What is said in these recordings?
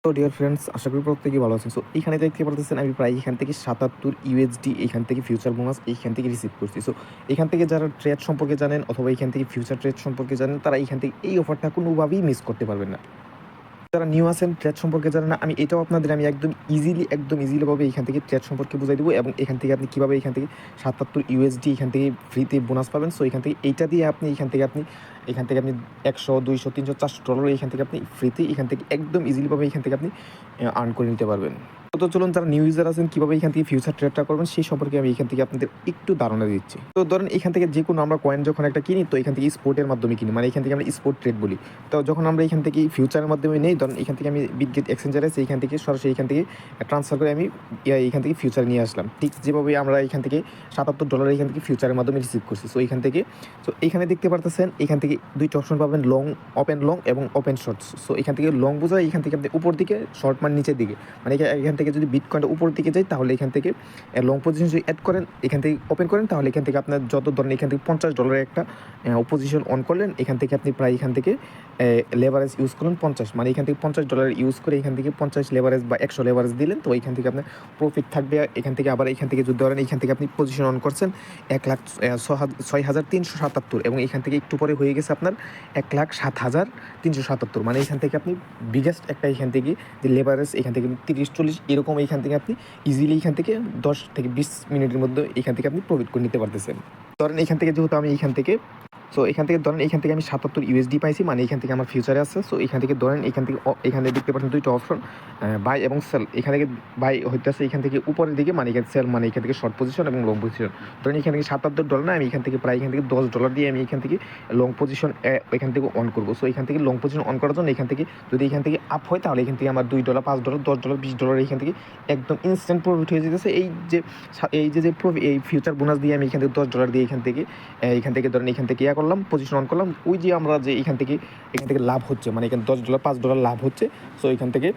তো dear friends, আশা করি প্রত্যেকেই ভালো আছেন। সো এখানে দেখতে পারতেছেন আমি প্রায় এখান থেকে ৭৭ ইউএসডি এখান থেকে ফিউচার বোনাস এইখান থেকে রিসিভ করছি। সো এখান থেকে যারা ট্রেড সম্পর্কে জানেন অথবা এখান থেকে ফিউচার ট্রেড সম্পর্কে জানেন, তারা এখান থেকে এই অফারটা কোনোভাবেই মিস করতে পারবেন না। যারা নিউ আছেন, ট্রেড সম্পর্কে জানেন না, আমি এটাও আপনাদের একদম ইজিলি ভাবে এখান থেকে ট্রেড সম্পর্কে বুঝাই দেবো এবং এখান থেকে আপনি কীভাবে এখান থেকে ৭৭ ইউএসডি এখান থেকে ফ্রিতে বোনাস পাবেন। সো এখান থেকে এইটা দিয়ে আপনি এখান থেকে আপনি ১০০, ২০০, ৩০০, ৪০০ ডলার এখান থেকে আপনি ফ্রিতে এখান থেকে একদম ইজিলি ভাবে এখান থেকে আপনি আর্ন করে নিতে পারবেন। তো চলুন, যারা নিউ ইউজার আছেন কীভাবে এখান থেকে ফিউচার ট্রেডটা করবেন সেই সম্পর্কে আমি এখান থেকে আপনাদের একটু ধারণা দিচ্ছি। তো ধরেন এখান থেকে যে কোনো আমরা কয়েন যখন একটা কিনি, তো এখান থেকে স্পোর্টের মাধ্যমে কিনি, মানে এখান থেকে আমরা স্পোর্ট ট্রেড বলি। তো যখন আমরা এখান থেকে ফিউচারের মাধ্যমে নেই, ধরেন এখান থেকে আমি বিটগেট এক্সচেঞ্জার আছে, এখান থেকে সরাসরি এখান থেকে ট্রান্সফার করে আমি এখান থেকে ফিউচার নিয়ে আসলাম। ঠিক যেভাবে আমরা এখান থেকে $৭৭ এখান থেকে ফিউচারের মাধ্যমে রিসিভ করছি। সো এখানে দেখতে পারতেছেন এখান থেকে দুইটা অপশন পাবেন, ওপেন লং এবং ওপেন শর্টস। সো এখান থেকে লং বোঝায় এখান থেকে আপনি উপর দিকে, শর্ট মানে নিচের দিকে, মানে এখান থেকে যদি বিটকয়েনটা উপর দিকে যায় তাহলে এখান থেকে লং পজিশন যদি অ্যাড করেন, এখান থেকে ওপেন করেন, তাহলে এখান থেকে আপনার যত ধরেন এখান থেকে $50 একটা পজিশন অন করলেন, এখান থেকে আপনি প্রায় এখান থেকে লেভারেজ ইউজ করুন 50, মানে এখান থেকে $50 ইউজ করে এখান থেকে 50 লেভারেজ বা 100 লেভারেজ দিলেন, তো এখান থেকে আপনার প্রফিট থাকবে। এখান থেকে আবার এখান থেকে যদি ধরেন এখান থেকে আপনি পজিশন অন করছেন 1,06,377 এবং এখান থেকে একটু পরে হয়ে গেছে আপনার 1,07,377, মানে এখান থেকে আপনি বিগেস্ট একটা এখান থেকে যে লেভারেজ এখান থেকে 30-40 এরকম এখান থেকে আপনি ইজিলি এখান থেকে 10 থেকে 20 মিনিটের মধ্যে এখান থেকে আপনি প্রফিট করে নিতে পারতেছেন। ধরেন এখান থেকে যেহেতু আমি এখান থেকে ধরেন এখান থেকে আমি ৭৭ ইউএসডি পাইছি, মানে এখান থেকে আমার ফিউচারে আছে। সো এখান থেকে ধরেন এখানে দেখতে পাচ্ছেন দুইটা অপশন, বাই এবং সেল। এখান থেকে বাই হইতেছে এখান থেকে উপরের দিকে, মানে এখানে সেল মানে এখান থেকে শর্ট পজিশন এবং লং পজিশন। ধরেন এখান থেকে $৭৭ না, আমি এখান থেকে প্রায় এখান থেকে $10 দিয়ে আমি এখান থেকে লং পজিশন এখান থেকে অন করবো। সো এখান থেকে লং পজিশন অন করার জন্য এখান থেকে যদি এখান থেকে আপ হয়, তাহলে এখান থেকে আমার $2, $5, $10, $20 এখান থেকে একদম ইনস্ট্যান্ট প্রফিট হয়ে যেতেছে। এই ফিউচার বোনাস দিয়ে আমি এখান থেকে $10 দিয়ে এখান থেকে ধরেন এখান থেকে করলাম, পজিশন অন করলাম, ওই যে আমরা যে এখান থেকে লাভ হচ্ছে, মানে এখানে $10, $5 লাভ হচ্ছে। সো এখান থেকে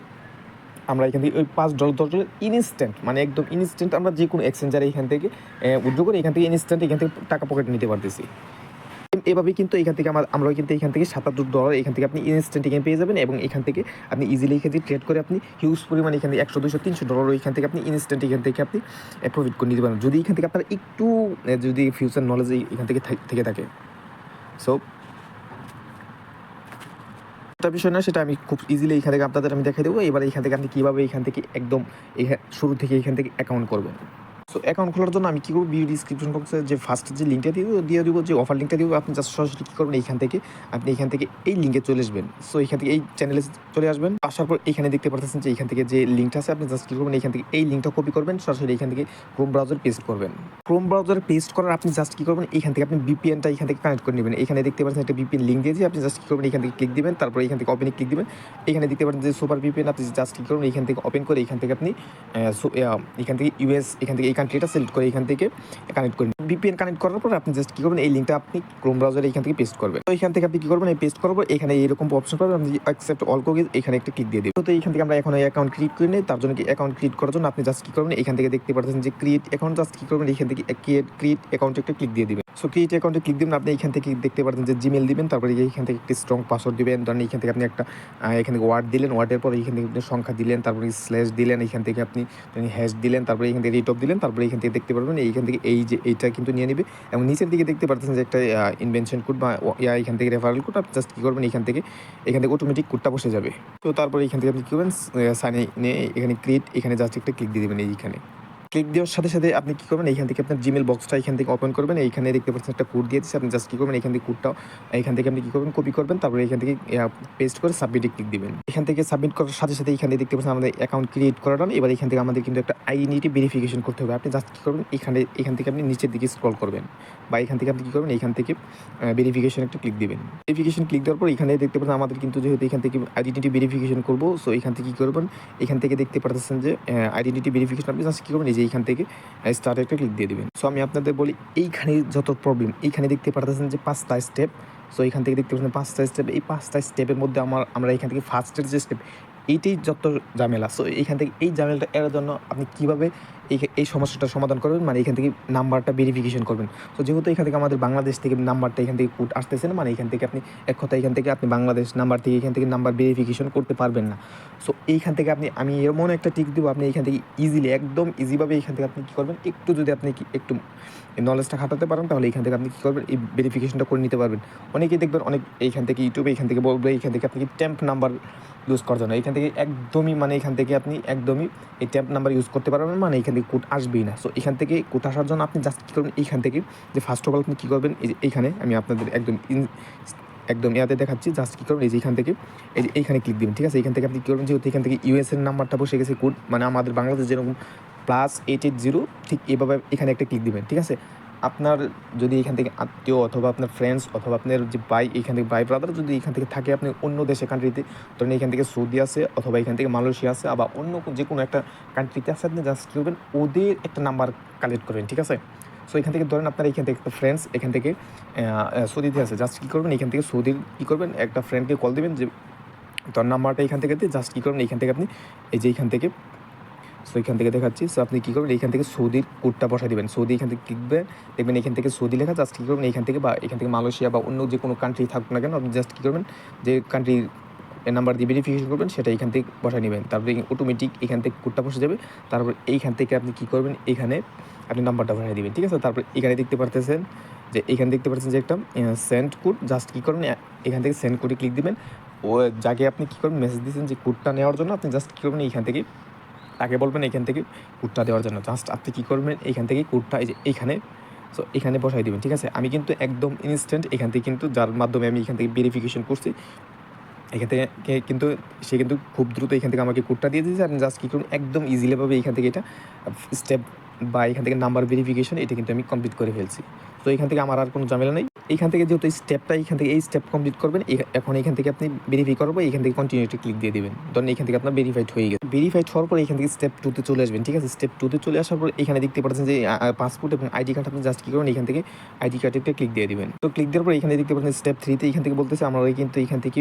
আমরা এখান থেকে ওই $5, $10 ইনস্ট্যান্ট, মানে একদম ইনস্ট্যান্ট আমরা যে কোনো এক্সচেঞ্জারে এখান থেকে উইথড্র করে এখান থেকে ইনস্ট্যান্ট এখান থেকে টাকা পকেটে নিতে পারতেছি। এভাবেই কিন্তু এখান থেকে আমরা কিন্তু এখান থেকে $৭৭ এখান থেকে আপনি ইনস্ট্যান্ট এখানে পেয়ে যাবেন এবং এখান থেকে আপনি ইজিলি এখান থেকে ট্রেড করে আপনি হিউজ পরিমাণে এখান থেকে 100, 200, $300 এখান থেকে আপনি ইনস্ট্যান্ট এখান থেকে আপনি প্রফিট করে নিতে পারেন, যদি এখান থেকে আপনার একটু যদি ফিউচার নলেজ এখান থেকে থেকে থাকে। সো একটা বিষয় না, সেটা আমি খুব ইজিলি এখান থেকে আপনাদের আমি দেখাই দেবো। এবার এখান থেকে আপনি কীভাবে এখান থেকে একদম শুরু থেকে এখান থেকে অ্যাকাউন্ট করবেন। সো অ্যাকাউন্ট খোলার জন্য আমি কী করবো, ভিডিও ডিসক্রিপশন বক্সে যে ফার্স্ট যে লিঙ্কটা দিয়ে দেবো, যে অফার লিঙ্কটা দিব, আপনি জাস্ট সরাসরি কী করবেন, আপনি এখান থেকে এই লিঙ্কে চলে আসবেন। সো এখান থেকে এই চ্যানেলে চলে আসবেন, আসার পর এখানে দেখতে পাচ্ছেন যে এখান থেকে যে লিঙ্কটা আছে, আপনি জাস্ট কী করবেন, এখান থেকে এই লিঙ্কটা কপি করবেন, সরাসরি এখান থেকে ক্রোম ব্রাউজার পেস্ট করবেন। ক্রোম ব্রাউজারে পেস্ট করার আপনি জাস্ট কী করবেন, এখান থেকে আপনি ভিপিএনটা এখান থেকে কানেক্ট করে নেবেন। এখানে দেখতে পাচ্ছেন একটা ভিপিএন লিঙ্ক দিয়েছি, আপনি জাস্ট কী করবেন, এখান থেকে ক্লিক দিবেন, তারপর এখান থেকে ওপেনে ক্লিক দিবেন। এখানে দেখতে পাচ্ছেন যে সুপার ভিপিএন, আপনি জাস্ট কী করবেন, এখান থেকে ওপেন করে এখান থেকে আপনি এখান থেকে ইউএস এখান থেকে এই কান্ট্রিটা সিলেক্ট করে এখান থেকে কানেক্ট করবেন। ভিপিএন কানেক্ট করার পর আপনি জাস্ট কী করবেন, এই লিঙ্কটা আপনি ক্রোম ব্রাউজারে এখান থেকে পেস্ট করবেন। তো এখান থেকে আপনি কী করবেন, এই পেস্ট করার পর এখানে এরকম অপশন পাবেন, আপনি অ্যাকসেপ্ট অল করে এখানে একটা ক্লিক দিয়ে দেবেন। তো এখান থেকে আমরা এখন এই অ্যাকাউন্ট ক্রিয়েট করে নিই। তার জন্য কি অ্যাকাউন্ট ক্রিয়েট করার জন্য আপনি জাস্ট কী করবেন, এখান থেকে দেখতে পাচ্ছেন যে ক্রিয়েট অ্যাকাউন্ট, জাস্ট কী করবেন, এখান থেকে ক্রিয়েট অ্যাকাউন্টে একটা ক্লিক দিয়ে দিবেন। সো ক্রিয়েট অ্যাকাউন্টে ক্লিক দিবেন, আপনি এখান থেকে দেখতে পাচ্ছেন যে জিমেল দিবেন, তারপরে এখান থেকে একটি স্ট্রং পাসওয়ার্ড দিবেন। ধরেন এখান থেকে আপনি একটা এখান থেকে ওয়ার্ড দিলেন, ওয়ার্ডের পর এখান থেকে আপনি সংখ্যা দিলেন, তারপরে স্ল্যাশ দিলেন, এখান থেকে আপনি হ্যাশ দিলেন, তারপরে এখান থেকে রেট অফ দিলেন, তারপরে এখান থেকে দেখতে পারবেন এইখান থেকে এই যে এইটা কিন্তু নিয়ে নেবে এবং নিচের দিকে দেখতে পাচ্ছেন যে একটা ইনভেনশন কোড বা এখান থেকে রেফারেল কোড, আপনি জাস্ট কী করবেন, এখান থেকে অটোমেটিক কোডটা বসে যাবে। তো তারপরে এখান থেকে আপনি কী করবেন, সাইনে নিয়ে এখানে ক্রিয়েট, এখানে জাস্ট একটা ক্লিক দিয়ে দেবেন। এইখানে ক্লিক দেওয়ার সাথে সাথে আপনি কী করবেন, এখান থেকে আপনার জিমেল বক্সটা এখান থেকে ওপেন করবেন। এইখানে দেখতে পাচ্ছেন একটা কোড দিয়ে দিচ্ছে, আপনি জাস্ট কী করবেন, এখান থেকে কোডটা এখান থেকে আপনি কী করবেন, কপি করবেন, তারপরে এখান থেকে পেস্ট করে সাবমিটে ক্লিক দিবেন। এখান থেকে সাবমিট করার সাথে সাথে এখানে দেখতে পাচ্ছেন আমাদের অ্যাকাউন্ট ক্রিয়েট করা ডান। এবার এখান থেকে আমাদের কিন্তু একটা আইডেন্টিটি ভেরিফিকেশন করতে হবে। আপনি জাস্ট কী করবেন, এখান থেকে আপনি নিচের দিকে স্ক্রল করবেন বা এখান থেকে আপনি কী করবেন, এখান থেকে ভেরিফিকেশন একটা ক্লিক দিবেন। ভেরিফিকেশন ক্লিক দেওয়ার পর এখানে দেখতে পাচ্ছেন আমাদের কিন্তু যেহেতু এখান থেকে আইডেন্টিটি ভেরিফিকেশন করবো, সো এখান থেকে কী করবেন, এখান থেকে দেখতে পাচ্ছেন যে আইডেন্টিটি ভেরিফিকেশন, আপনি জাস্ট কী করবেন, এই যে এখান থেকে স্টার্টে একটা ক্লিক দিয়ে দেবেন। সো আমি আপনাদের বলি, এইখানে যত প্রবলেম, এইখানে দেখতে পাচ্ছেন যে 5টা স্টেপ। সো এখান থেকে দেখতে পাচ্ছেন 5টা স্টেপ। এই 5টা স্টেপের মধ্যে আমরা এখান থেকে ফার্স্টের যে স্টেপ, এইটাই যত ঝামেলা। সো এইখান থেকে এই ঝামেলাটা এড়ানোর জন্য আপনি কীভাবে এই সমস্যাটার সমাধান করবেন, মানে এখান থেকে নাম্বারটা ভেরিফিকেশন করবেন। তো যেহেতু এখান থেকে আমাদের বাংলাদেশ থেকে নাম্বারটা এখান থেকে কোড আসতেছে না, মানে এখান থেকে আপনি এক কথা এখান থেকে আপনি বাংলাদেশ নাম্বার থেকে এখান থেকে নাম্বার ভেরিফিকেশন করতে পারবেন না। সো এইখান থেকে আমি এমন একটা ট্রিক দেবো, আপনি এখান থেকে ইজিলি একদম ইজিভাবে এখান থেকে আপনি কী করবেন, একটু যদি আপনি একটু নলেজটা খাটাতে পারেন তাহলে এখান থেকে আপনি কী করবেন, এই ভেরিফিকেশনটা করে নিতে পারবেন। অনেকেই দেখবেন অনেক এইখান থেকে ইউটিউবে এখান থেকে বলবে এখান থেকে আপনি ট্যাম্প নাম্বার ইউজ করার জন্য এখান থেকে একদমই মানে এখান থেকে আপনি একদমই এই ট্যাম্প নাম্বার ইউজ করতে পারবেন, মানে এখান থেকে কোড আসবেই না। সো এখান থেকে কোড আসার জন্য আপনি জাস্ট কী করবেন, এইখান থেকে যে ফার্স্ট অফ অল আপনি কী করবেন, এই যে এইখানে আমি আপনাদের একদম ইয়াতে দেখাচ্ছি, জাস্ট কী করবেন এই যে এখান থেকে এই যে এইখানে ক্লিক দিবেন, ঠিক আছে। এখান থেকে আপনি কী করবেন, যেহেতু এখান থেকে ইউএসএর নাম্বারটা বসে গেছে কোড, মানে আমাদের বাংলাদেশ যেরকম +880 ঠিক এভাবে এখানে একটা ক্লিক দিবেন, ঠিক আছে। আপনার যদি এখান থেকে আত্মীয় অথবা আপনার ফ্রেন্ডস অথবা আপনার যে ভাই এখান থেকে ভাই ব্রাদার যদি এখান থেকে থাকে, আপনি অন্য দেশে কান্ট্রিতে, ধরেন এখান থেকে সৌদি আছে অথবা এখান থেকে মালয়েশিয়া আছে, আবার অন্য যে কোনো একটা কান্ট্রিতে আছে, আপনি জাস্ট কী করবেন, ওদের একটা নাম্বার কালেক্ট করবেন, ঠিক আছে। সো এখান থেকে ধরেন আপনার এখান থেকে একটা ফ্রেন্ডস এখান থেকে সৌদিতে আছে, জাস্ট কী করবেন, এখান থেকে সৌদির কী করবেন, একটা ফ্রেন্ডকে কল দেবেন যে তোর নাম্বারটা এখান থেকে দিয়ে, জাস্ট কী করবেন এখান থেকে আপনি এই যে এখান থেকে, সো এখান থেকে দেখাচ্ছি। সো আপনি কী করবেন, এখান থেকে সৌদির কোডটা বসাই দেবেন, সৌদি এখান থেকে লিখবেন, দেখবেন এখান থেকে সৌদি লেখা, জাস্ট কী করবেন এখান থেকে, বা এখান থেকে মালয়েশিয়া বা অন্য যে কোনো কান্ট্রি থাকুক না কেন, আপনি জাস্ট কী করবেন, যে কান্ট্রির নাম্বার দিয়ে ভেরিফিকেশন করবেন সেটা এখান থেকে বসায় নেবেন, তারপরে অটোমেটিক এখান থেকে কোডটা বসে যাবে। তারপর এইখান থেকে আপনি কী করবেন, এখানে আপনি নাম্বারটা বসাই দেবেন, ঠিক আছে। তারপর এখানে দেখতে পারতেছেন যে এখানে দেখতে পাচ্ছেন যে একটা সেন্ড কোড, জাস্ট কী করবেন এখান থেকে সেন্ড কোডে ক্লিক দিবেন। ও যাকে আপনি কী করবেন মেসেজ দিয়েছেন যে কোডটা নেওয়ার জন্য, আপনি জাস্ট কী করবেন এইখান থেকে তাকে বলবেন এখান থেকে কোডটা দেওয়ার জন্য, জাস্ট আপনি কী করবেন এখান থেকে কোডটা এই যে এইখানে, সো এখানে বসাই দেবেন, ঠিক আছে। আমি কিন্তু একদম ইনস্ট্যান্ট এখান থেকে কিন্তু যার মাধ্যমে আমি এখান থেকে ভেরিফিকেশন করছি, এখান থেকে কিন্তু সে কিন্তু খুব দ্রুত এখান থেকে আমাকে কোডটা দিয়ে দিয়েছে। আপনি জাস্ট কী করুন, একদম ইজিলিভাবে এখান থেকে এটা স্টেপ বা এখান থেকে নাম্বার ভেরিফিকেশন এটা কিন্তু আমি কমপ্লিট করে ফেলছি। তো এখান থেকে আমার আর কোনো ঝামেলা নেই। এইখান থেকে যেহেতু এই স্টেপটা এখান থেকে এই স্টেপ কমপ্লিট করবেন, এখন এখান থেকে আপনি ভেরিফাই করবো, এখান থেকে কন্টিনিউটি ক্লিক দিয়ে দেবেন। ধরেন এখান থেকে আপনার ভেরিফাইড হয়ে গেছে। ভেরিফাইড হওয়ার পর এখান থেকে স্টেপ 2 তে চলে আসবেন, ঠিক আছে। স্টেপ 2 তে চলে আসার পর এখানে দেখতে পাচ্ছেন যে পাসপোর্ট এবং আইডি কার্ড, আপনি জাস্ট কী করবেন এখান থেকে আইডি কার্ডে একটা ক্লিক দিয়ে দিবেন। তো ক্লিক দেওয়ার পর এখানে দেখতে পাচ্ছেন স্টেপ 3 তে এখান থেকে বলতেছে আমরা কিন্তু এখান থেকে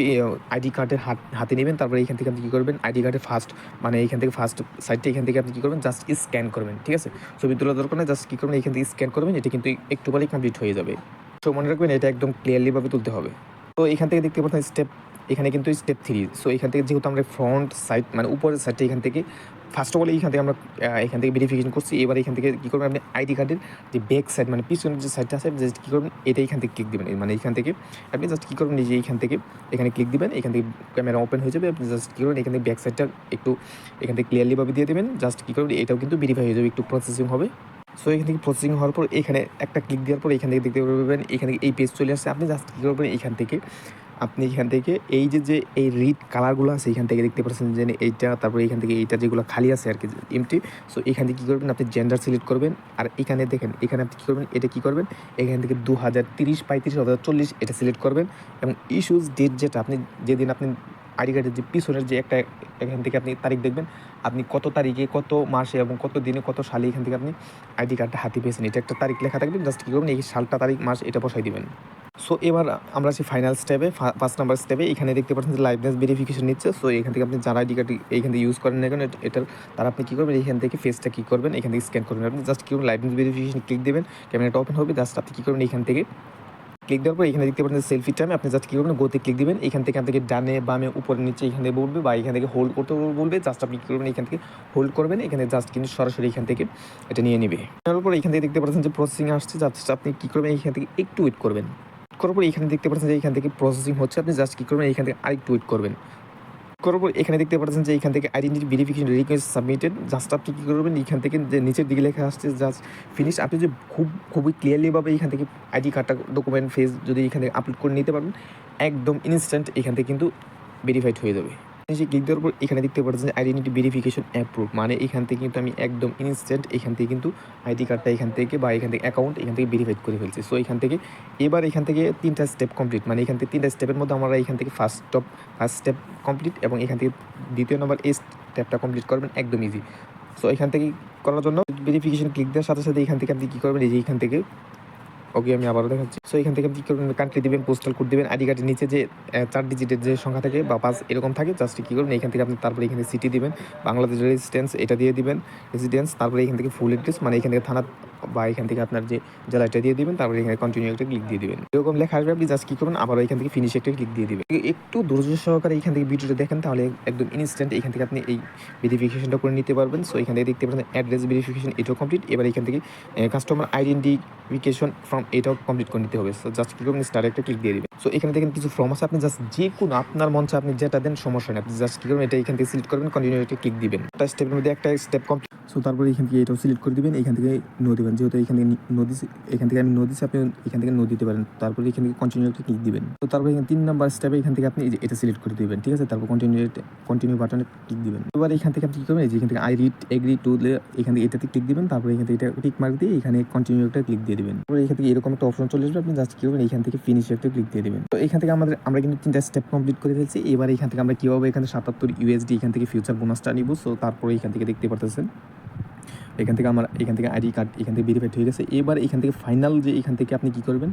আইডি কার্ডের হাতে নেবেন। তারপরে এখান থেকে আপনি কী করবেন, আইডি কার্ডের ফার্স্ট মানে এখান থেকে ফার্স্ট সাইডটা এখান থেকে আপনি কী করবেন, জাস্ট স্ক্যান করবেন, ঠিক আছে। ছবি তোলার দরকার নেই, জাস্ট কী করবেন এখান থেকে স্ক্যান করবেন, এটা কিন্তু একটু পরেই কমপ্লিট হয়ে যাবে। তো মনে রাখবেন এটা একদম ক্লিয়ারলিভাবে তুলতে হবে। তো এখান থেকে দেখতে পাচ্ছেন স্টেপ, এখানে কিন্তু স্টেপ 3। সো এখান থেকে যেহেতু আমরা ফ্রন্ট সাইড মানে উপরের সাইডটা এখান থেকে ফার্স্ট অফ অল এখান থেকে আমরা এখান থেকে ভেরিফিকেশন করছি। এবার এখান থেকে কী করবেন, আপনি আইডি কার্ডের যে ব্যাক সাইড মানে পিছনের যে সাইডটা আছে, জাস্ট কী করবেন এটা এখান থেকে ক্লিক দেবেন, মানে এখান থেকে আপনি জাস্ট কী করবেন, এই যে এইখান থেকে এখানে ক্লিক দিবেন, এখান থেকে ক্যামেরা ওপেন হয়ে যাবে। আপনি জাস্ট কী করবেন এখান থেকে ব্যাক সাইডটা একটু এখান থেকে ক্লিয়ারলিভাবে দিয়ে দেবেন, জাস্ট কী করবেন এটাও কিন্তু ভেরিফাই হয়ে যাবে, একটু প্রসেসিং হবে। সো এখান থেকে প্রসেসিং হওয়ার পর এখানে একটা ক্লিক দেওয়ার পর এখান থেকে দেখতে পারবেন এখান থেকে এই পেজ চলে আসছে। আপনি জাস্ট কী করবেন আপনি এখান থেকে এই যে এই রিড কালারগুলো আছে এখান থেকে দেখতে পাচ্ছেন যে এইটা, তারপরে এখান থেকে এইটা যেগুলো খালি আছে আর কি এমটি। সো এখান থেকে কী করবেন, আপনি জেন্ডার সিলেক্ট করবেন। আর এখানে দেখেন এখানে আপনি কী করবেন, এটা কী করবেন এখান থেকে 2030, 35, 2040 এটা সিলেক্ট করবেন। এবং ইস্যুস ডেট যেটা আপনি যেদিন আপনি আইডি কার্ডের যে পিছনের যে একটা এখান থেকে আপনি তারিখ দেখবেন, আপনি কত তারিখে কত মাসে এবং কত দিনে কত সালে এখান থেকে আপনি আইডি কার্ডটা হাতে পেয়েছেন, এটা একটা তারিখ লেখা থাকবে। জাস্ট কী করবেন এই সালটা তারিখ মাস এটা বসাই দিবেন। সো এবার আমরা আছি ফাইনাল স্টেপে, 5 নাম্বার স্টেপে। এখানে দেখতে পাচ্ছেন যে লাইভনেস ভেরিফিকেশন নিচ্ছে। সো এখান থেকে আপনি যারা আইডি কার্ড এইখান থেকে ইউজ করেন না কেন এটার তারা আপনি কী করবেন, এখান থেকে ফেসটা কী করবেন এখান থেকে স্ক্যান করবেন। আপনি জাস্ট কী করবেন লাইভনেস ভেরিফিকেশন ক্লিক দেবেন, ক্যামেরাটা ওপেন হবে। জাস্ট আপনি কী করবেন এখান থেকে ক্লিক দেওয়ার পর এখানে দেখতে পাচ্ছেন সেলফি টাইমে, আপনি জাস্ট কী করবেন গোতে ক্লিক দিবেন। এখান থেকে আপনাকে ডানে বামে উপরে নিচে এখানে বলবে বা এখান থেকে হোল্ড করতে বলবে। জাস্ট আপনি কী করবেন এখান থেকে হোল্ড করবেন, এখানে জাস্ট কিন্তু সরাসরি এখান থেকে এটা নিয়ে নেবে। নেওয়ার পর এখান থেকে দেখতে পাচ্ছেন যে প্রসেসিং আসছে, জাস্ট আপনি কী করবেন এখান থেকে একটু ওয়েট করবেন। করার পর এখানে দেখতে পাচ্ছেন যে এখান থেকে প্রসেসিং হচ্ছে, আপনি জাস্ট কী করবেন এখান থেকে আরেকটু ওয়েট করবেন। করার পর এখানে দেখতে পাচ্ছেন যে এখান থেকে identity verification request submitted. Just আপনি কী করবেন এখান থেকে যে নিচের দিকে লেখা আসছে জাস্ট ফিনিশ। আপনি যে খুবই ক্লিয়ারলিভাবে এখান থেকে আইডি কার্ডটা ডকুমেন্ট ফেস যদি এখানে আপলোড করে নিতে পারেন, একদম ইনস্ট্যান্ট এখান থেকে কিন্তু ভেরিফাইড হয়ে যাবে। ক্লিক দেওয়ার পর এখানে দেখতে পাচ্ছেন যে আইডেন্টিটি ভেরিফিকেশন অ্যাপ্রুভ, মানে এখান থেকে কিন্তু আমি একদম ইনস্ট্যান্ট এখান থেকে কিন্তু আইডি কার্ডটা এখান থেকে বা এখান থেকে অ্যাকাউন্ট এখান থেকে ভেরিফাইড করে ফেলছি। সো এখান থেকে এবার এখান থেকে 3টা স্টেপ কমপ্লিট, মানে এখান থেকে 3টা স্টেপের মধ্যে আমরা এখান থেকে ফার্স্ট স্টেপ কমপ্লিট এবং এখান থেকে দ্বিতীয় নম্বর এই স্টেপটা কমপ্লিট করবেন, একদম ইজি। সো এখান থেকে করার জন্য ভেরিফিকেশন ক্লিক দেওয়ার সাথে সাথে এখান থেকে আপনি কী করবেন, এই যে এখান থেকে ওকে, আমি আবারও দেখাচ্ছি। সো এখান থেকে আপনি কী করবেন, কান্ট্রি দিবেন, পোস্টাল কোড দিবেন, আইডি কার্ডের নিচে যে 4 ডিজিটের যে সংখ্যা থাকে বা 5 এরকম থাকে, জাস্ট কী করবেন এখান থেকে আপনি তারপরে এখানে সিটি দিবেন, বাংলাদেশ রেজিস্ট্যান্স এটা দিয়ে দিবেন, রেসিডেন্স, তারপরে এখান থেকে ফুল অ্যাড্রেস মানে এখান থেকে থানা বা এখান থেকে আপনার যে জেলাটা দিয়ে দিবেন, তারপরে এখানে কন্টিনিউ একটা ক্লিক দিয়ে দিবেন। এরকম লেখা আসবে, আপনি জাস্ট কী করবেন আবারও এখান থেকে ফিনিশ একটা ক্লিক দিয়ে দিবেন। একটু ধৈর্য সহকারে এখান থেকে ভিডিওটা দেখেন, তাহলে একদম ইনস্ট্যান্ট এখান থেকে আপনি এই ভেরিফিকেশনটা করে নিতে পারবেন। সো এখান থেকে দেখতে পাচ্ছেন অ্যাড্রেস ভেরিফিকেশন এটাও কমপ্লিট। এবার এখান থেকে কাস্টমার আইডেন্টিফিকেশন ফর্ম এটাও কমপ্লিট করে নিতে হবে। সো জাস্ট কী করবেন, স্টার একটা ক্লিক দিয়ে দিবেন। সো এখানে দেখেন কিছু ফর্ম আছে, আপনি জাস্ট যে কোনো আপনার মঞ্চে আপনি যেটা দেন সমস্যা নেই, আপনি জাস্ট কী করবেন এটা এখান থেকে সিলেক্ট করবেন, কন্টিনিউ একটা ক্লিক দিবেন। একটা স্টেপের মধ্যে একটা স্টেপ কমপ্লিট। সো তারপরে এখান থেকে এটাও সিলেক্ট করে দিবেন, এখান থেকে নো দিবেন, যেহেতু এখান থেকে এখান থেকে আমি নো দিচ্ছি, আপনি এখান থেকে নো দিতে পারেন। তারপরে এখান থেকে কন্টিনিউ একটা ক্লিক দিবেন। তো তারপরে এখানে 3 নাম্বার স্টেপে এখান থেকে আপনি এটা সিলেক্ট করে দিবেন, ঠিক আছে। তারপর কন্টিনিউ বাটনে ক্লিক দিবেন। এবার এখান থেকে আপনি কী করবেন, এখান থেকে আই রিড এগ্রি টু এখান থেকে এটাতে ক্লিক দিবেন। তারপরে এখান থেকে এটা টিক মার্ক দিয়ে এখানে কন্টিনিউ একটা ক্লিক দিয়ে দিবেন। তারপরে এখান থেকে এরকম একটা অপশন চলে আসবে, আপনি জাস্ট কী করবেন এখান থেকে ফিনিশ একটা ক্লিক দিয়ে দিবেন। তো এখান থেকে আমরা কিন্তু 3টা স্টেপ কমপ্লিট করে ফেলছি। এবার এখান থেকে আমরা কীভাবে এখানে 77 USD এখান থেকে ফিউচার বোনাসটা নিব। সো তারপরে এখান থেকে দেখতে পারতেছেন এখান থেকে আইডি কার্ড এখান থেকে ভেরিফাইড হয়ে গেছে। এবার এখান থেকে ফাইনাল যে এখান থেকে আপনি কী করবেন,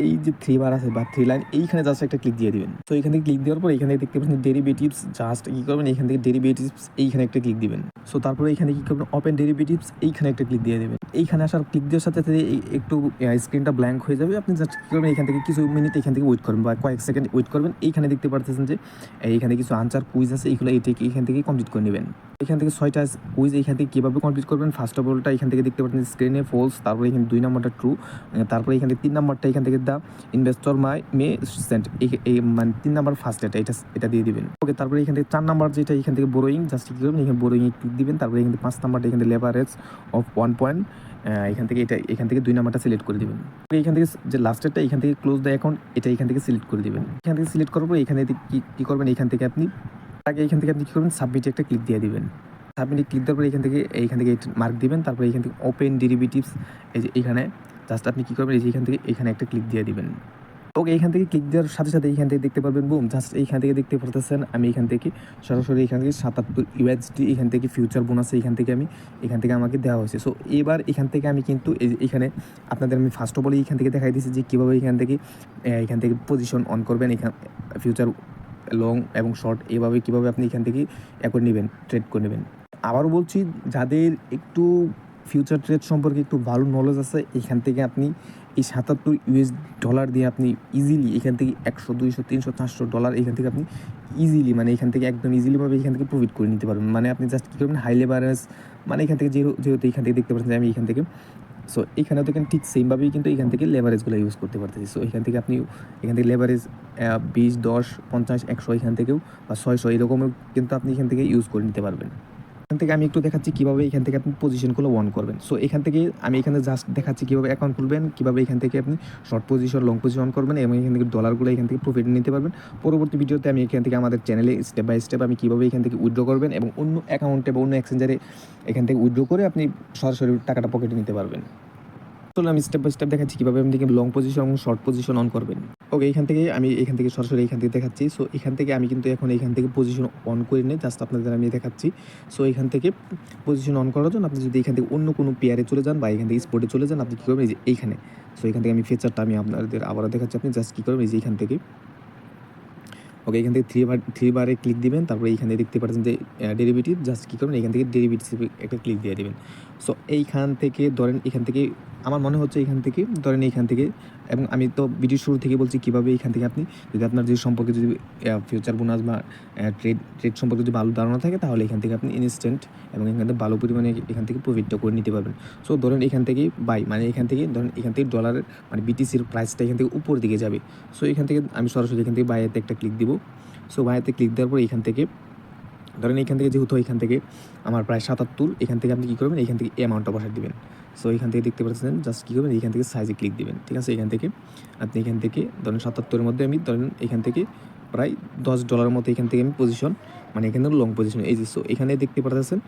এই যে 3 বার আছে বা 3 লাইন, এইখানে জাস্ট একটা ক্লিক দিয়ে দিবেন। তো এখান থেকে ক্লিক দেওয়ার পর এখানে দেখতে পাচ্ছেন ডেরিভেটিভস, জাস্ট কী করবেন এখান থেকে ডেরিভেটিভস এইখানে একটা ক্লিক দিবেন। সো তারপরে এখানে কী করবেন, ওপেন ডেরিভেটিভস এইখানে একটা ক্লিক দিয়ে দেবেন। এইখানে আসার ক্লিক দেওয়ার সাথে সাথে একটু স্ক্রিনটা ব্ল্যাঙ্ক হয়ে যাবে। আপনি জাস্ট কী করবেন এখান থেকে কিছু মিনিট এখান থেকে ওয়েট করবেন বা কয়েক সেকেন্ড ওয়েট করবেন। এইখানে দেখতে পারতেছেন যে এইখানে কিছু আনসার কুইজ আছে, এইগুলো এখান থেকে কমপ্লিট করে নেবেন। এখান থেকে 6টা কুইজ এখান থেকে কীভাবে কমপ্লিট করবেন, ফার্স্ট অফ অলটা এখান থেকে দেখতে পাচ্ছেন স্ক্রিনে ফলস, তারপরে এখানে 2 নম্বরটা ট্রু, তারপরে এখানে 3 নম্বরটা এখান থেকে দ্য ইনভেস্টর মে সেন্ট, এই মানে 3 নম্বর ফার্স্ট এটা দিয়ে দিবেন। ওকে, তারপরে এখান থেকে 4 নম্বর যেটা এখান থেকে বোরোয়িং, জাস্ট কী করবেন এখানে বোরোয়িং ক্লিক দিবেন। তারপরে এখান থেকে 5 নম্বরটা এখান থেকে লেভারেজ অফ 1 পয়েন্ট, এখান থেকে 2 নম্বরটা সিলেক্ট করে দিবেন। এখান থেকে যে লাস্টেরটা এখান থেকে ক্লোজ দ্য অ্যাকাউন্ট এটা এখান থেকে সিলেক্ট করে দিবেন। এখান থেকে সিলেক্ট করার পর এখানে কী করবেন, এখান থেকে আপনি কী করবেন, সাবমিটে একটা ক্লিক দিয়ে দিবেন। সাবমিটে ক্লিক দেওয়ার পরে এখান থেকে মার্ক দিবেন। তারপরে এখান থেকে ওপেন ডেরিভেটিভস, এই যে এখানে জাস্ট আপনি কী করবেন, এই যে এখানে একটা ক্লিক দিয়ে দিবেন। ওকে, এখান থেকে ক্লিক দেওয়ার সাথে সাথে এখান থেকে দেখতে পারবেন, বুম, জাস্ট এইখান থেকে দেখতে পারতেছেন আমি এখান থেকে সরাসরি এখান থেকে 77 USD এখান থেকে ফিউচার বোনাসে এখান থেকে আমাকে দেওয়া হয়েছে। সো এবার এখান থেকে আমি কিন্তু এখানে আপনাদের আমি ফার্স্ট অফ অল এখান থেকে দেখাই দিয়েছি যে কীভাবে এখান থেকে পজিশন অন করবেন, ফিউচার লং এবং শর্ট এভাবে কীভাবে আপনি এখান থেকে করে নেবেন, ট্রেড করে নেবেন। আবারও বলছি, যাদের একটু ফিউচার ট্রেড সম্পর্কে একটু ভালো নলেজ আছে, এখান থেকে আপনি এই 77 US ডলার দিয়ে আপনি ইজিলি এখান থেকে 100, 200, 300, 400 ডলার এখান থেকে আপনি ইজিলি মানে এখান থেকে একদম ইজিলিভাবে এখান থেকে প্রফিট করে নিতে পারবেন। মানে আপনি জাস্ট কী করবেন, হাই লেভারেজ মানে এখান থেকে যেহেতু এখান থেকে দেখতে পাচ্ছেন আমি এখান থেকে, সো এখানেও দেখেন ঠিক সেমভাবেই কিন্তু এখান থেকে লেভারেজগুলো ইউজ করতে পারতেছি। সো এখান থেকে আপনি এখান থেকে লেভারেজ 20, 10, 50, 100 এখান থেকেও বা 600 এরকমও কিন্তু আপনি এখান থেকে ইউজ করে নিতে পারবেন। এখান থেকে আমি একটু দেখাচ্ছি কীভাবে এখান থেকে আপনি পজিশনগুলো অন করবেন। সো এখান থেকে আমি এখানে জাস্ট দেখাচ্ছি কীভাবে অ্যাকাউন্ট খুলবেন, কীভাবে এখান থেকে আপনি short position, long position on করবেন এবং এখান থেকে ডলারগুলো এখান থেকে প্রফিট নিতে পারবেন। পরবর্তী ভিডিওতে আমি এখান থেকে আমাদের চ্যানেলে স্টেপ বাই স্টেপ আমি কীভাবে এখান থেকে উইথড্র করবেন এবং অন্য অ্যাকাউন্টে বা অন্য এক্সচেঞ্জারে এখান থেকে উইথড্র করে আপনি সরাসরি টাকাটা পকেটে নিতে পারবেন। চলুন আমি স্টেপ বাই স্টেপ দেখাচ্ছি কীভাবে আপনি লং পজিশন এবং শর্ট পজিশন অন করবেন। ওকে, এখান থেকে সরাসরি এখান থেকে দেখাচ্ছি। সো এখান থেকে আমি কিন্তু এখন এখান থেকে পজিশন অন করে নিই, জাস্ট আপনাদের আমি দেখাচ্ছি। সো এখান থেকে পজিশন অন করার জন্য আপনি যদি এখান থেকে অন্য কোনো পেয়ারে চলে যান বা এখান থেকে স্পটে চলে যান, আপনি কী করবেন, এই যে এইখানে, সো এখান থেকে আমি ফিচারটা আমি আপনাদের আবারও দেখাচ্ছি। আপনি জাস্ট কী করবেন, এই যে এখান থেকে, ওকে, এখান থেকে থ্রি বারে ক্লিক দিবেন। তারপরে এইখানে দেখতে পাচ্ছেন যে ডেরিভেটিভ, জাস্ট কী করবেন এখান থেকে ডেরিভেটিভ একটা ক্লিক দিয়ে দেবেন। সো এইখান থেকে ধরেন এখান থেকে আমার মনে হচ্ছে এইখান থেকে এবং আমি তো ভিডিও শুরু থেকে বলছি কীভাবে এখান থেকে আপনি যদি আপনার যে সম্পর্কে যদি ফিউচার বোনাস বা ট্রেড সম্পর্কে যদি ভালো ধারণা থাকে, তাহলে এখান থেকে আপনি ইনস্ট্যান্ট এবং এখান থেকে ভালো পরিমাণে এখান থেকে প্রফিটটা করে নিতে পারবেন। সো ধরেন এখান থেকে বাই মানে এখান থেকে ডলারের মানে BTCর প্রাইসটা এখান থেকে উপর দিকে যাবে। সো এখান থেকে আমি সরাসরি এখান থেকে বাইয়েতে একটা ক্লিক দিব। সো বাইয়েতে ক্লিক দেওয়ার পর এখান থেকে ধরেন এখান থেকে যেহেতু এখান থেকে আমার প্রায় 77, এখান থেকে আপনি কী করবেন, এখান থেকে অ্যামাউন্টটা বসাই দেবেন। সো এখান থেকে দেখতে পাচ্ছেন, জাস্ট কী করবেন, এখান থেকে সাইজে ক্লিক দিবেন, ঠিক আছে। এখান থেকে ধরেন 77-এর মধ্যে আমি ধরেন এখান থেকে প্রায় $10 মতো এখান থেকে আমি পজিশন মানে এখানে লং পজিশন, এই যে সো এখানে দেখতে পাচ্ছেন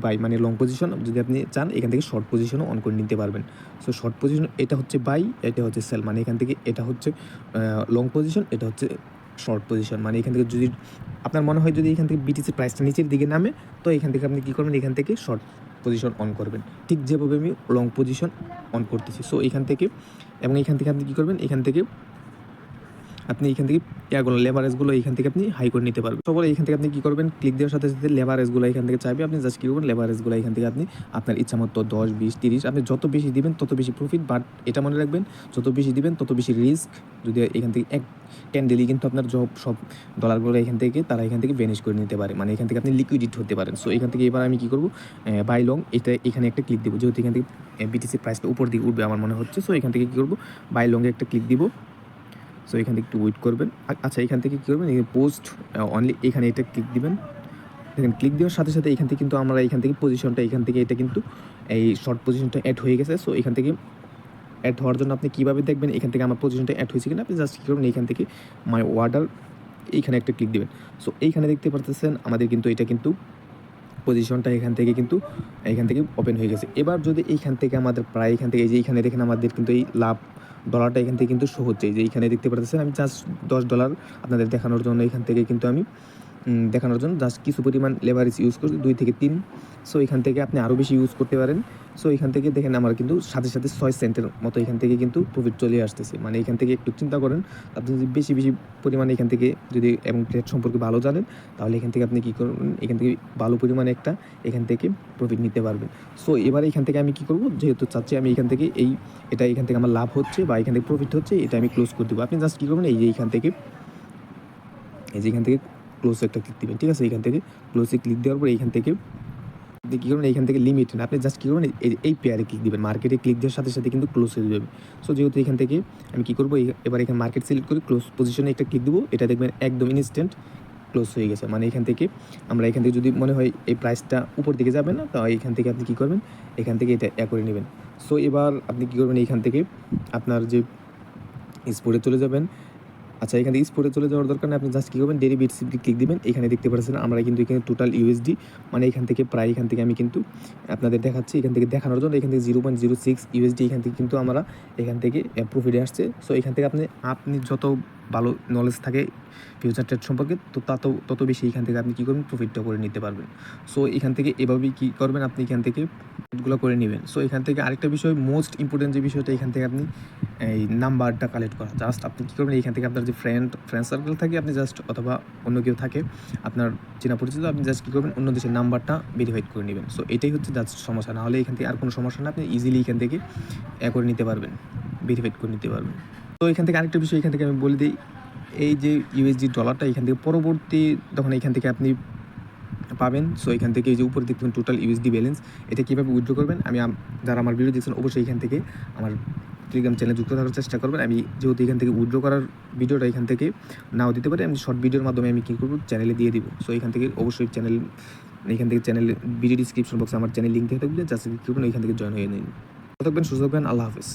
বাই মানে লং পজিশন যদি আপনি চান এখান থেকে শর্ট পজিশনও অন করে নিতে পারবেন। সো শর্ট পজিশন এটা হচ্ছে বাই, এটা হচ্ছে সেল, মানে এখান থেকে এটা হচ্ছে লং পজিশন, এটা হচ্ছে শর্ট পজিশন, মানে এখান থেকে যদি আপনার মনে হয় যদি এখান থেকে বিটিসির প্রাইসটা নিচের দিকে নামে, তো এখান থেকে আপনি কী করবেন, এখান থেকে শর্ট পজিশন অন করবেন, ঠিক যেভাবে আমি লং পজিশন অন করতেছি। সো এখান থেকে এবং এখান থেকে আপনি কী করবেন, এখান থেকে ইয়াগুলো লেভারেজগুলো এখান থেকে আপনি হাই করে নিতে পারবেন। সবার এখান থেকে আপনি কী করবেন, ক্লিক দেওয়ার সাথে সাথে লেভারেজগুলো এখান থেকে চাইবে, আপনি জাস্ট কী করবেন, লেভারেজগুলো এখান থেকে আপনি আপনার ইচ্ছা মতো 10, 20, 30 আপনি যত বেশি দিবেন তত বেশি প্রফিট। বাট এটা মনে রাখবেন, যত বেশি দিবেন তত বেশি রিস্ক। যদি এখান থেকে এক ক্যান্ডেলই কিন্তু আপনার সব ডলারগুলো এখান থেকে তারা এখান থেকে ভ্যানিশ করে নিতে পারে, মানে এখান থেকে আপনি লিকুইডিট হতে পারেন। সো এখান থেকে এবার আমি কী করবো, বাই লং এটা এখানে একটা ক্লিক দেবো, যেহেতু এখান থেকে বিটিসি প্রাইসটা উপর দিকে উঠবে আমার মনে হচ্ছে। সো এখান থেকে কী করবো, বাই লংয়ে একটা ক্লিক দিব। সো এখান থেকে একটু ওয়েট করবেন। আচ্ছা, এখান থেকে কী করবেন, পোস্ট অনলি এখানে এটা ক্লিক দিবেন। দেখেন ক্লিক দেওয়ার সাথে সাথে এখান থেকে কিন্তু আমরা এখান থেকে পজিশনটা এখান থেকে এটা কিন্তু এই শর্ট পজিশনটা অ্যাড হয়ে গেছে। সো এখান থেকে অ্যাড হওয়ার জন্য আপনি কীভাবে দেখবেন এখান থেকে আমার পজিশনটা অ্যাড হয়েছে কিনা, আপনি জাস্ট কী করবেন, এখান থেকে মাই অর্ডার এইখানে একটা ক্লিক দেবেন। সো এইখানে দেখতে পারতেছেন আমাদের কিন্তু এটা কিন্তু পজিশনটা এখান থেকে ওপেন হয়ে গেছে। এবার যদি এইখান থেকে আমাদের প্রায় এখান থেকে এই যে এইখানে দেখেন আমাদের কিন্তু এই লাভ ডলারটা এখান থেকে কিন্তু শো হচ্ছে, এই যে এইখানে দেখতে পারতেছেন। আমি জাস্ট $10 আপনাদের দেখানোর জন্য এখান থেকে কিন্তু আমি দেখানোর জন্য জাস্ট কিছু পরিমাণ লেভারেজ ইউজ করছি, 2 থেকে 3। সো এখান থেকে আপনি আরও বেশি ইউজ করতে পারেন। সো এখান থেকে দেখেন আমার কিন্তু সাথে সাথে 6 সেন্টের মতো এখান থেকে কিন্তু প্রফিট চলে আসতেছে। মানে এখান থেকে একটু চিন্তা করেন, আপনি যদি বেশি পরিমাণে এখান থেকে যদি এবং ট্রেড সম্পর্কে ভালো জানেন, তাহলে এখান থেকে আপনি কী করবেন, এখান থেকে ভালো পরিমাণে একটা এখান থেকে প্রফিট নিতে পারবেন। সো এবার এখান থেকে আমি কী করব, যেহেতু চাচ্ছি আমি এখান থেকে এটা এখান থেকে আমার লাভ হচ্ছে বা এখান থেকে প্রফিট হচ্ছে, এটা আমি ক্লোজ করে দেবো। আপনি জাস্ট কী করবেন, এই যে এখান থেকে ক্লোজে একটা ক্লিক দিবেন, ঠিক আছে। এখান থেকে ক্লোজে ক্লিক দেওয়ার পর এইখান থেকে আপনি কী করবেন, এইখান থেকে লিমিট না, আপনি জাস্ট কী করবেন, এই পেয়ারে ক্লিক দিবেন। মার্কেটে ক্লিক দেওয়ার সাথে সাথে কিন্তু ক্লোজ হয়ে যাবে। সো যেহেতু এখান থেকে আমি কী করবো, এবার এখানে মার্কেট সিলেক্ট করে ক্লোজ পজিশনে একটা ক্লিক দেবো, এটা দেখবেন একদম ইনস্ট্যান্ট ক্লোজ হয়ে গেছে। মানে এখান থেকে যদি মনে হয় এই প্রাইসটা উপর দিকে যাবে না, তাহলে এখান থেকে আপনি কী করবেন, এখান থেকে এটা করে নেবেন। সো এবার আপনি কী করবেন, এইখান থেকে আপনার যে স্পোর্টে চলে যাবেন। আচ্ছা, এখান থেকে স্পোর্টে চলে যাওয়ার দরকার নেই, আপনি জাস্ট কী করবেন, ডেরিভেটিভস ক্লিক দিবেন। এখানে দেখতে পাচ্ছেন আমরা কিন্তু এখানে টোটাল ইউএসডি, মানে এখান থেকে আমি কিন্তু আপনাদের দেখাচ্ছি, এখান থেকে দেখানোর জন্য এখান থেকে 0.06 ইউএসডি এখান থেকে কিন্তু আমরা এখান থেকে প্রফিটে আসছে। সো এখান থেকে আপনি যত ভালো নলেজ থাকে ফিউচার ট্রেড সম্পর্কে, তো তত বেশি এখান থেকে আপনি কী করবেন, প্রফিটটা করে নিতে পারবেন। সো এখান থেকে এভাবেই কী করবেন, আপনি এখান থেকে প্রফিটগুলো করে নেবেন। সো এখান থেকে আরেকটা বিষয়, মোস্ট ইম্পর্টেন্ট যে বিষয়টা, এখান থেকে আপনি এই নাম্বারটা কালেক্ট করা। জাস্ট আপনি কী করবেন, এখান থেকে আপনার যে ফ্রেন্ড সার্কেল থাকে, আপনি জাস্ট অথবা অন্য কেউ থাকে আপনার চেনা পরিচিত, আপনি জাস্ট কী করবেন, অন্য দেশের নাম্বারটা ভেরিফাইড করে নেবেন। সো এটাই হচ্ছে জাস্ট সমস্যা, না হলে এখান থেকে আর কোনো সমস্যা না, আপনি ইজিলি এখান থেকে করে নিতে পারবেন, ভেরিফাইড করে নিতে পারবেন। তো এখান থেকে আরেকটা বিষয় এখান থেকে আমি বলে দিই, এই যে ইউএসডি ডলারটা এখান থেকে পরবর্তী তখন এখান থেকে আপনি পাবেন। সো এখান থেকে এই যে উপরে দেখবেন টোটাল ইউএসডি ব্যালেন্স, এটা কীভাবে উইথড্র করবেন, যারা আমার ভিডিও দেখছেন অবশ্যই এখান থেকে আমার টেলিগ্রাম চ্যানেলে যুক্ত থাকার চেষ্টা করবেন। আমি যেহেতু এখান থেকে উইথড্র করার ভিডিওটা এখান থেকে নাও দিতে পারি, আমি শর্ট ভিডিওর মাধ্যমে আমি কী করবো, চ্যানেলে দিয়ে দিব। সো এখান থেকে অবশ্যই এখান থেকে চ্যানেলে ভিডিও ডিসক্রিপশন বক্সে আমার চ্যানেল লিঙ্ক দিয়ে থাকবে, জাস্ট ক্লিক করবেন, এখান থেকে জয়েন হয়ে নিন। থাকবেন, সুস্থ থাকবেন, আল্লাহ হাফেজ।